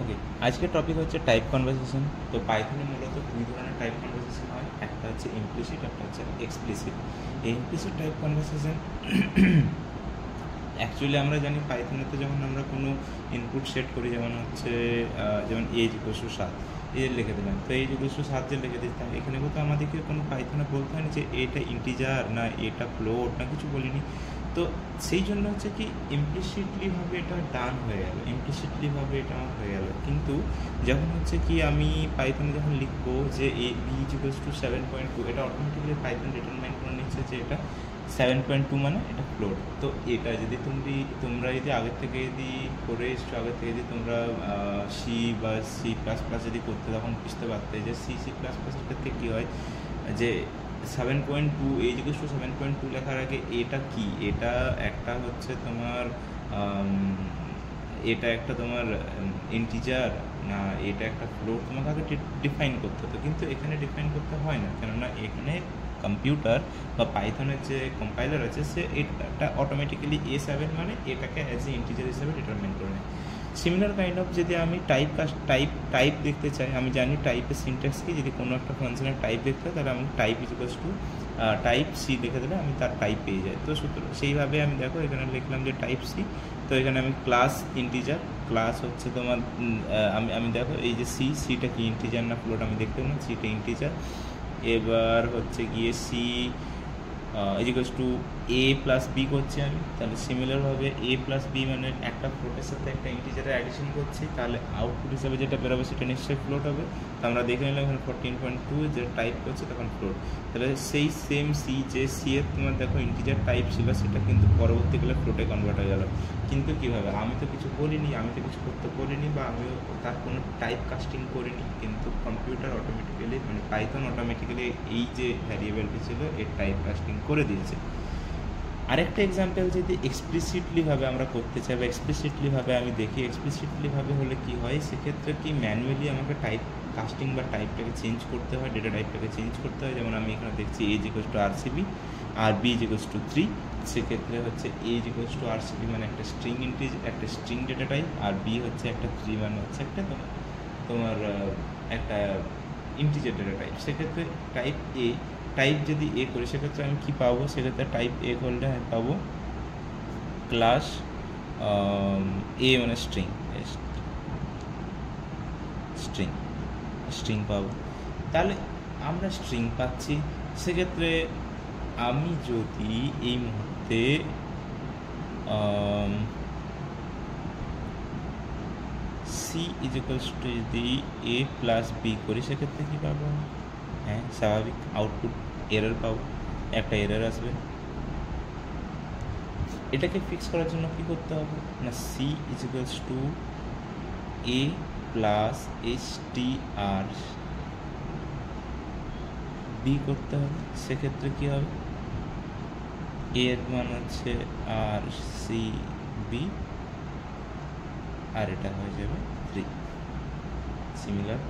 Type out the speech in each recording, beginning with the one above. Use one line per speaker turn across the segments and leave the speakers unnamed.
ওকে, আজকের টপিক হচ্ছে type conversation. তো পাইথনে মূলত দুই ধরনের টাইপ কনভারসেশন হয়, একটা হচ্ছে ইমপ্লিসিট, একটা হচ্ছে এক্সপ্লিসিট। এই ইমপ্লিসিট টাইপ কনভারসেশন অ্যাকচুয়ালি আমরা জানি পাইথনেতে যখন আমরা কোনো ইনপুট সেট করি, যেমন হচ্ছে যেমন এজ ইকুয়াল টু 7 এ লিখে দিলাম, তো এজ ইকুয়াল টু 7 যে লিখে দিতাম, এখানে কিন্তু আমাদেরকে কোনো পাইথনে বলতে হয়নি যে এটা ইন্টিজার না এটা ফ্লোট না, কিছু বলিনি। তো সেই জন্য হচ্ছে কি ইমপ্লিসিটলিভাবে এটা ডান হয়ে গেল, ইমপ্লিসিটলিভাবে এটা আমার হয়ে গেল। কিন্তু যখন হচ্ছে কি আমি পাইথনে যখন লিখবো যে এ বি ইকুয়ালস টু 7.2, এটা অটোমেটিক্যালি পাইথন ডিটারমাইন করে নিচ্ছে যে এটা 7.2 মানে এটা ফ্লোট। তো এটা যদি তোমরা যদি আগের থেকে যদি করে এসছো, আগের থেকে যদি তোমরা সি বা সি প্লাস প্লাস যদি করতে, তখন বুঝতে পারতে যে সি প্লাস প্লাসের ক্ষেত্রে কী হয়, যে 7.2 এই জিনিস 7.2 লেখার আগে এটা কি, এটা একটা হচ্ছে তোমার এটা একটা তোমার ইন্টিজার না এটা একটা ফ্লোট, তোমাকে আগে ডিফাইন করতে হতো। কিন্তু এখানে ডিফাইন করতে হয় না, কেননা এখানে কম্পিউটার বা পাইথনের যে কম্পাইলার আছে সে এটা অটোমেটিক্যালি A7 মানে এটাকে অ্যাজ এ ইন্টিজার হিসেবে ডিটারমাইন করে নেয়। সিমিলার কাইন্ড অফ যদি আমি টাইপ দেখতে চাই, আমি জানি টাইপের সিনট্যাক্স কি, যদি কোনো একটা ফাংশনের টাইপ দেখতে হয় তাহলে আমি type equals to type C লিখে দিলে আমি তার টাইপ পেয়ে যাই। তো সুতরাং সেইভাবে আমি দেখো এখানে লিখলাম যে টাইপ সি, তো এখানে আমি ক্লাস ইন্টিজার, ক্লাস হচ্ছে তোমার আমি দেখো এই যে সিটা কি ইন্টিজার না ফ্লোট আমি দেখতে না, সিটা ইন্টিজার। এবার হচ্ছে গিয়ে C equals to A plus B করছি আমি, তাহলে সিমিলারভাবে এ প্লাস বি মানে একটা ফ্লোটের সাথে একটা ইন্টিজারের অ্যাডিশন করছি, তাহলে আউটপুট হিসাবে যেটা বেরোবে সেটা নিশ্চয়ই ফ্লোট হবে। তো আমরা দেখে নিলাম এখানে 14.2 যে টাইপ করছে তখন ফ্লোট, তাহলে সেই সেম সি যে সি এর তোমার দেখো ইন্টিজার টাইপ ছিল সেটা কিন্তু পরবর্তীকালে ফ্লোটে কনভার্ট হয়ে গেল। কিন্তু কীভাবে, আমি তো কিছু বলিনি, আমি তো কিছু করতে বলিনি, বা আমিও তার কোনো টাইপ কাস্টিং করিনি, কিন্তু কম্পিউটার অটোমেটিক্যালি মানে পাইথন অটোমেটিক্যালি এই যে ভ্যারিয়েবলটি ছিল এর টাইপ কাস্টিং করে দিয়েছে। আরেকটা এক্সাম্পল যদি এক্সপ্লিসিটলিভাবে আমরা করতে চাই বা এক্সপ্লিসিটলিভাবে আমি দেখি, এক্সপ্লিসিটলিভাবে হলে কি হয়, সেক্ষেত্রে কি ম্যানুয়ালি আমাকে টাইপ কাস্টিং বা টাইপটাকে চেঞ্জ করতে হয়, ডেটা টাইপটাকে চেঞ্জ করতে হয়। যেমন আমি এখানে দেখছি এজ ইকুয়ালস টু আরসিবি আর বি ইকুয়ালস টু 3, সেক্ষেত্রে হচ্ছে এজ ইকুয়ালস টু আরসিবি মানে একটা স্ট্রিং একটা স্ট্রিং ডেটা টাইপ, আর বি হচ্ছে একটা 3 মানে হচ্ছে একটা তোমার একটা ইন্টিজার ডেটা টাইপ। সেক্ষেত্রে টাইপ যদি এ করি সেক্ষেত্রে আমি কী পাবো, সেক্ষেত্রে টাইপ এ করলে আমি পাবো ক্লাস এ মানে স্ট্রিং স্ট্রিং পাবো। তাহলে আমরা স্ট্রিং পাচ্ছি, সেক্ষেত্রে আমি যদি এই মুহূর্তে সি ইকুয়ালস টু যদি এ প্লাস বি করি সেক্ষেত্রে কী পাবো, হ্যাঁ স্বাভাবিক আউটপুট এরর পাবো, একটা এরর আসবে। এটাকে ফিক্স করার জন্য কী করতে হবে না, C equals to A plus HTR B করতে হবে। সেক্ষেত্রে কী হবে, এর মান হচ্ছে আর সি বি আর এটা হয়ে যাবে 3 সিমিলার।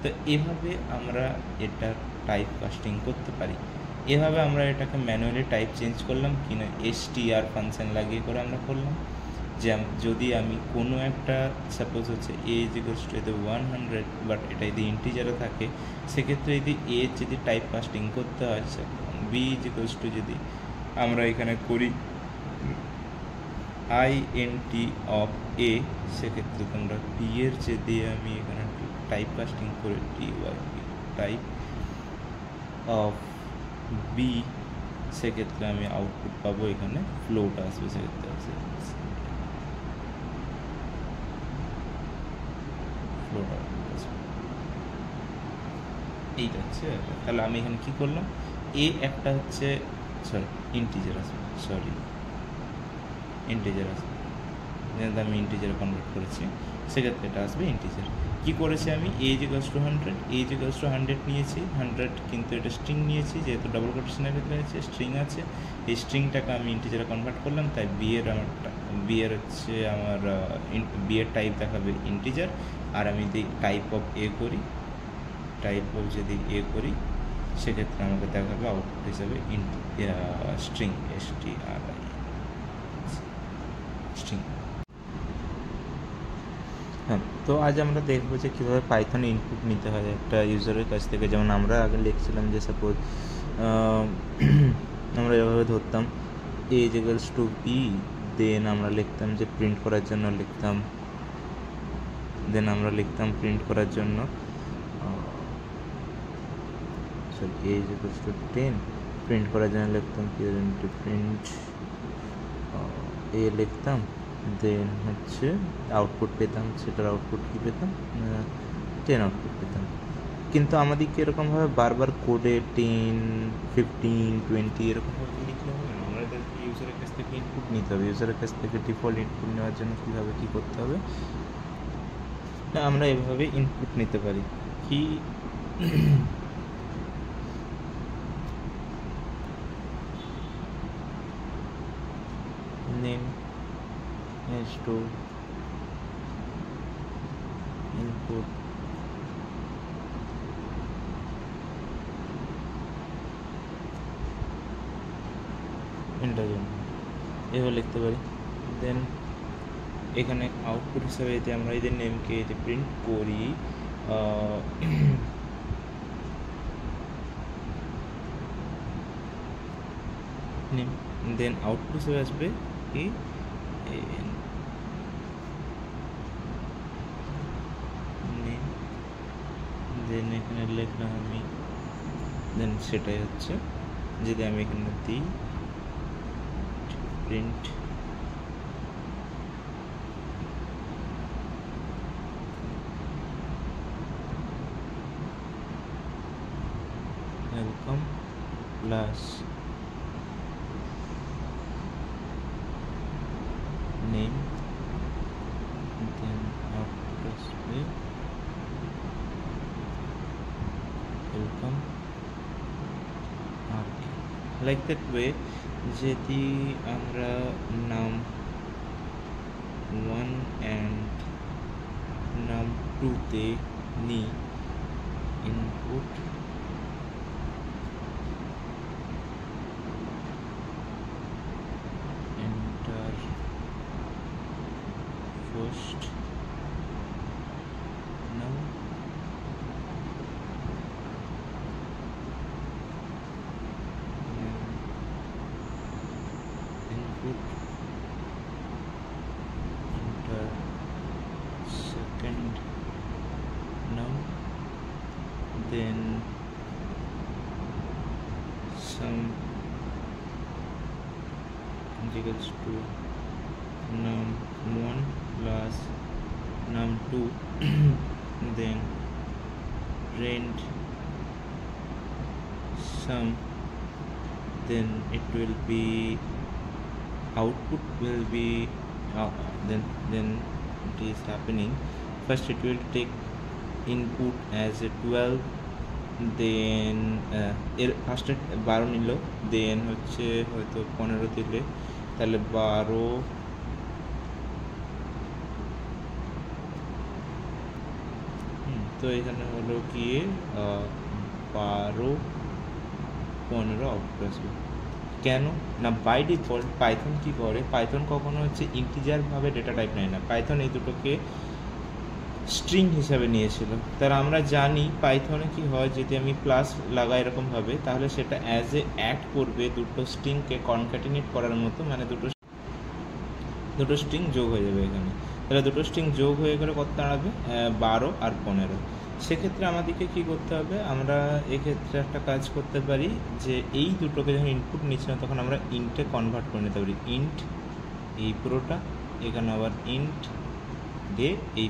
তো এভাবে আমরা এটা টাইপ কাস্টিং করতে পারি। এভাবে আমরা এটাকে ম্যানুয়ালি টাইপ চেঞ্জ করলাম কিনা HTR ফাংশন লাগিয়ে করে আমরা করলাম। যে যদি আমি কোনো একটা সাপোজ হচ্ছে এ ইকুয়ালস টু 100 বাট এটা যদি ইন্টিজারে থাকে, সেক্ষেত্রে যদি এ যদি টাইপ কাস্টিং করতে হয়, বি ইকুয়ালস টু যদি আমরা এখানে করি INT অফ এ, সেক্ষেত্রে তোমরা বি এর যদি আমি এখানে টাইপ কাস্টিং করে TYP টাইপ অফ বি, সেক্ষেত্রে আমি আউটপুট পাবো এখানে ফ্লোট আসবে, সেক্ষেত্রে ফ্লোট আসবে। এইটা হচ্ছে, তাহলে আমি এখানে কী করলাম, এ একটা হচ্ছে ইন্টিজার আসবে, যেহেতু আমি ইন্টিজারে কনভার্ট করেছি সেক্ষেত্রে এটা আসবে ইন্টিজার। কী করেছি আমি, এজ ইকুয়ালস টু 100 নিয়েছি 100, কিন্তু এটা স্ট্রিং নিয়েছি, যেহেতু ডাবল কোটেশনের ভিতরে আছে স্ট্রিং আছে, এই স্ট্রিংটাকে আমি ইন্টিজারে কনভার্ট করলাম, তাই বি এর হচ্ছে আমার বি এর টাইপ দেখাবে ইন্টিজার। আর আমি যদি টাইপ অফ এ করি, সেক্ষেত্রে আমাকে দেখাবে আউটপুট হিসাবে স্ট্রিং STRI স্ট্রিং। হ্যাঁ, তো আজ আমরা দেখবো যে কীভাবে পাইথনে ইনপুট নিতে হয় একটা ইউজারের কাছ থেকে। যেমন আমরা আগে লিখছিলাম যে সাপোজ আমরা এভাবে ধরতাম a ইকুয়ালস টু বি, দেন আমরা লিখতাম যে প্রিন্ট করার জন্য লিখতাম, প্রিন্ট করার জন্য sorry a equals to 10, print করার জন্য লিখতাম প্রিন্ট a লিখতাম, দেন হচ্ছে আউটপুট পেতাম, সেটার আউটপুট কী পেতাম, 10 আউটপুট পেতাম। কিন্তু আমাদেরকে এরকমভাবে বারবার কোডে 10, 15, 20 এরকমভাবে লিখলে হবে না। আমাদের ইউজারের কাছ থেকে ইনপুট নিতে হবে। ইউজারের কাছ থেকে ডিফল্ট ইনপুট নেওয়ার জন্য কীভাবে কী করতে হবে না, আমরা এভাবে ইনপুট নিতে পারি কি name is to input ইন্টারজেন্ট এভাবে লিখতে পারি। দেন এখানে আউটপুট হিসাবে যদি আমরা এদের নেমকে যদি প্রিন্ট করি নেম, দেন আউটপুট হিসাবে আসবে কি নেম, দেন এখানে লিখলাম আমি, দেন সেটাই হচ্ছে যদি আমি এখানে দিই প্রিন্ট ওয়েলকাম প্লাস নেম, দেন আউটপুট আসবে ওয়েলকাম লাইক দ্যাট ওয়ে। যদি আমরা নাম 1 অ্যান্ড নাম 2-তে নিই ইনপুট, এন্টার ফার্স্ট নাম, input, enter second num, then sum equals to num1 plus num2 then print sum, then it will be output will be then it is happening. First it will take input as a 12, দেন এর ফার্স্টে 12 নিল, দেন হচ্ছে হয়তো 15 দিলে, তাহলে 12, তো এখানে হলো কি 12, 15 আউটপুট আসবে। কেন না, বাই ডিফল্ট পাইথন কী করে, পাইথন কখনো হচ্ছে ইন্টিজারভাবে ডেটা টাইপ নেয় না, পাইথন এই দুটোকে স্ট্রিং হিসাবে নিয়েছিল। তার আমরা জানি পাইথনে কি হয়, যদি আমি প্লাস লাগাই এরকমভাবে, তাহলে সেটা অ্যাজ এ অ্যাড করবে দুটো স্ট্রিংকে কনক্যাটিনেট করার মতো, মানে দুটো স্ট্রিং যোগ হয়ে যাবে এখানে। তাহলে দুটো স্ট্রিং যোগ হয়ে গেলে কত দাঁড়াবে, 12 আর 15। সেক্ষেত্রে আমাদেরকে কী করতে হবে, আমরা এক্ষেত্রে একটা কাজ করতে পারি যে এই দুটোকে যখন ইনপুট নিচ্ছি না তখন আমরা ইন্টে কনভার্ট করে নিতে পারি। ইন্ট এই পুরোটা, এখানে আবার ইন্ট দিয়ে এই